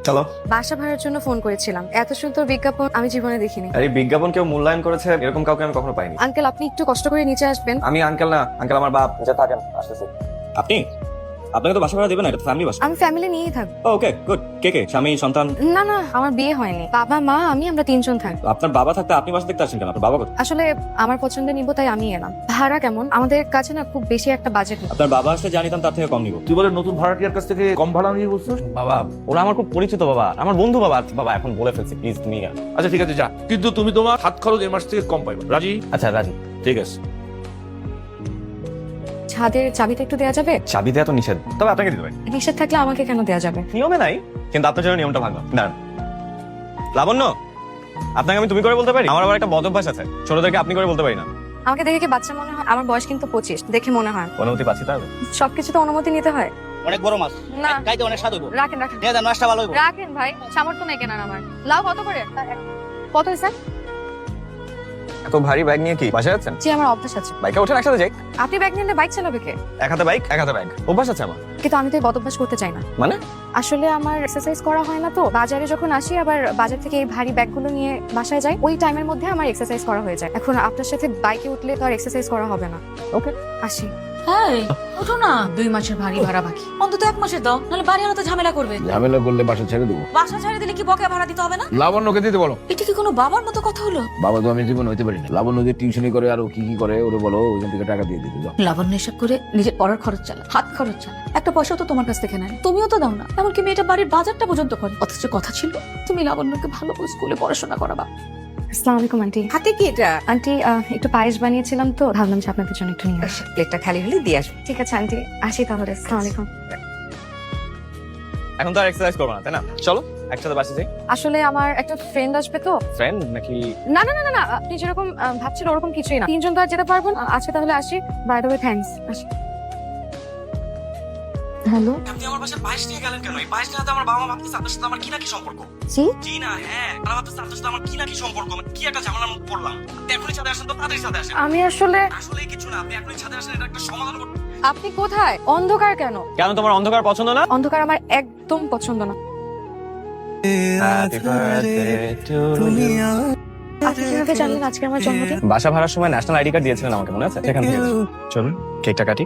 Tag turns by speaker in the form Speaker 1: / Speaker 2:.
Speaker 1: চলো।
Speaker 2: বাসা ভাড়ার জন্য ফোন করেছিলাম, এত সুন্দর বিজ্ঞাপন আমি জীবনে দেখিনি।
Speaker 1: আর এই বিজ্ঞাপন কেউ মূল্যায়ন করেছে এরকম কাউকে আমি কখনো পাইনি।
Speaker 2: আঙ্কেল আপনি একটু কষ্ট করে নিচে আসবেন।
Speaker 1: আমি আঙ্কেল না, আঙ্কেল আমার বাপ। যে থাকেন আসতেছি। আপনি আপনাকে তো বাসা ভাড়া দেবেন না, এটা ফ্যামিলি বাসা।
Speaker 2: আমি ফ্যামিলি নিয়েই থাকবো।
Speaker 1: Okay good. কে কে? স্বামী, সন্তান?
Speaker 2: না না, আমার বিয়ে হয়নি, বাবা মা আমি আমরা 3 জন থাকবো।
Speaker 1: আপনার বাবা থাকতে আপনি বাসা দেখতে আসেন কেন? আপনার বাবা কোথায়?
Speaker 2: আসলে আমার পছন্দের নিব তাই আমি এলাম। ভাড়া কেমন? আমাদের কাছে না খুব বেশি একটা বাজেট নেই।
Speaker 1: আপনার বাবা আসলে জানিতাম তার থেকে কম নিব।
Speaker 3: তুই বলে নতুন ভাড়াটিয়ার কাছ থেকে কম ভাড়া নিয়ে বলছিস?
Speaker 1: বাবা ওরা আমার খুব পরিচিত বাবা, আমার বন্ধু বাবা। বাবা এখন বলে ফেলছি, প্লিজ তুমি।
Speaker 3: আচ্ছা ঠিক আছে যা, কিন্তু তুমি তোমার হাত খরচ এই মাস থেকে কম পাইবে। রাজি?
Speaker 1: আচ্ছা রাজি।
Speaker 3: ঠিক আছে।
Speaker 2: ছাদের চাবিটা একটু দেওয়া যাবে?
Speaker 1: চাবি দেওয়া তো নিষেধ, তবে আপনাকে দিতে পারি।
Speaker 2: নিষেধ থাকলে আমাকে কেন দেওয়া যাবে?
Speaker 1: নিয়মে নাই, কিন্তু আপনার জন্য নিয়মটা ভাঙলাম। দাঁড়ান লাবণ্য, আপনাকে আমি তুমি করে বলতে পারি? আমার আবার একটা বদ অভ্যাস আছে, ছোটদেরকে আপনি করে বলতে পারি না।
Speaker 2: আমাকে দেখে কি বাচ্চা মনে হয়? আমার বয়স কিন্তু 25, দেখে মনে হয়।
Speaker 1: অনুমতি পাচ্ছি তাহলে?
Speaker 2: সবকিছু তো অনুমতি নিতে হয়।
Speaker 4: অনেক বড় মাছ
Speaker 2: না
Speaker 4: খাইতে অনেক স্বাদ হইব।
Speaker 2: রাখেন রাখেন
Speaker 4: নিয়ে যান, মাছটা ভালো হইব।
Speaker 2: রাখেন ভাই, সামর্থ্য নেই কেনার আমার। লাউ কত করে? কত হয়েছে?
Speaker 1: এত ভারী ব্যাগ নিয়ে কি বাসায় যাচ্ছেন?
Speaker 2: জি আমার অভ্যাস আছে।
Speaker 1: বাইকে ওঠেন একসাথে যাই।
Speaker 2: আপনি ব্যাগ নিলে বাইক চালাবে কে?
Speaker 1: এক হাতে বাইক এক হাতে ব্যাগ, অভ্যাস আছে আমার।
Speaker 2: কিন্তু আমি তো এই বদ অভ্যাস করতে চাই না।
Speaker 1: মানে?
Speaker 2: আসলে আমার এক্সারসাইজ করা হয় না তো, বাজারে যখন আসি আবার বাজার থেকে এই ভারী ব্যাগগুলো নিয়ে বাসায় যাই, ওই টাইমের মধ্যে আমার এক্সারসাইজ করা হয়ে যায়। এখন আপনার সাথে বাইকে উঠলে তো আর এক্সারসাইজ করা হবে না।
Speaker 1: ওকে
Speaker 2: আসি।
Speaker 5: হ্যাঁ ওঠো না, 2 মাসের ভারী ভাড়া বাকি, অন্তত 1 মাসের দাও, নাহলে বাড়ি আলাদা ঝামেলা করবে।
Speaker 3: ঝামেলা করলে বাসা ছেড়ে দেবো।
Speaker 5: বাসা ছেড়ে দিলে কি বকেয়া ভাড়া দিতে হবে না?
Speaker 3: লাবণ্যকে দিতে বলো।
Speaker 5: এটা কি কোনো বাবার মতো কথা হলো?
Speaker 3: বাবা তো আমি জীবন হইতে পারি না। লাবণ্য যে টিউশনি করে আর ও কি কি করে ওরে বলো, ওইখান থেকে টাকা দিয়ে দিতে যাও।
Speaker 5: লাবণ্য এসব করে নিজের পড়ার খরচ চালা, হাত খরচ চালা, একটা পয়সাও তো তোমার কাছ থেকে নেয়, তুমিও তো দাও না। এমনকি মেয়েটা বাড়ির বাজারটা পর্যন্ত করে, অথচ কথা ছিল তুমি লাবণ্যকে ভালো করে স্কুলে পড়াশোনা করাবা।
Speaker 2: আসসালামু আলাইকুম আন্টি।
Speaker 6: হাতে কি এটা?
Speaker 2: আন্টি একটু পায়েস বানিয়েছিলাম তো, ভাবলাম যে আপনাদের জন্য একটু নিয়ে আসি।
Speaker 6: প্লেটটা খালি হলে দিয়ে আসবো।
Speaker 2: ঠিক আছে আন্টি, আসি তাহলে। আসসালামু আলাইকুম।
Speaker 1: এখন তো আর এক্সারসাইজ করবো না তাই না? চলো একসাথে বাসে যাই।
Speaker 2: আসলে আমার একটা ফ্রেন্ড আসবে তো।
Speaker 1: ফ্রেন্ড নাকি?
Speaker 2: না না না না না, আপনি যেরকম ভাবছেন ওরকম কিছুই না। 3 জন তো আর যেতে পারবো না। আজকে তাহলে আসি। By the way thanks. আসি। হ্যালো
Speaker 1: আপনি আমার বাসায় পায়েস নিয়ে গেলেন কেন? এই পায়েস নিয়ে আমার বাবা মা ভাবতেছে আপনার সাথে আমার কি না কি সম্পর্ক।
Speaker 2: জি
Speaker 1: জি না হ্যাঁ, তারা ভাবতেছে আপনার সাথে আমার কি না কি সম্পর্ক, মানে কি একটা ঝামেলার মধ্যে পড়লাম। আপনি এখনই ছাদে আসেন তো, তাড়াতাড়ি ছাদে আসেন।
Speaker 2: আমি আসলে
Speaker 1: আসলে কিছু না, আপনি এখনই ছাদে আসেন, এটা একটা সমাধান করতে।
Speaker 2: আপনি কোথায়? অন্ধকার কেন?
Speaker 1: কেন তোমার অন্ধকার পছন্দ না?
Speaker 2: অন্ধকার আমার একদম পছন্দ না।
Speaker 1: Happy birthday to you.
Speaker 2: আপনি কিভাবে জানলেন আজকে আমার জন্মদিন?
Speaker 1: বাসা ভাড়ার সময় ন্যাশনাল আইডি কার্ড দিয়েছিলেন আমাকে, মনে আছে? সেখান থেকে চলুন কেকটা কাটি।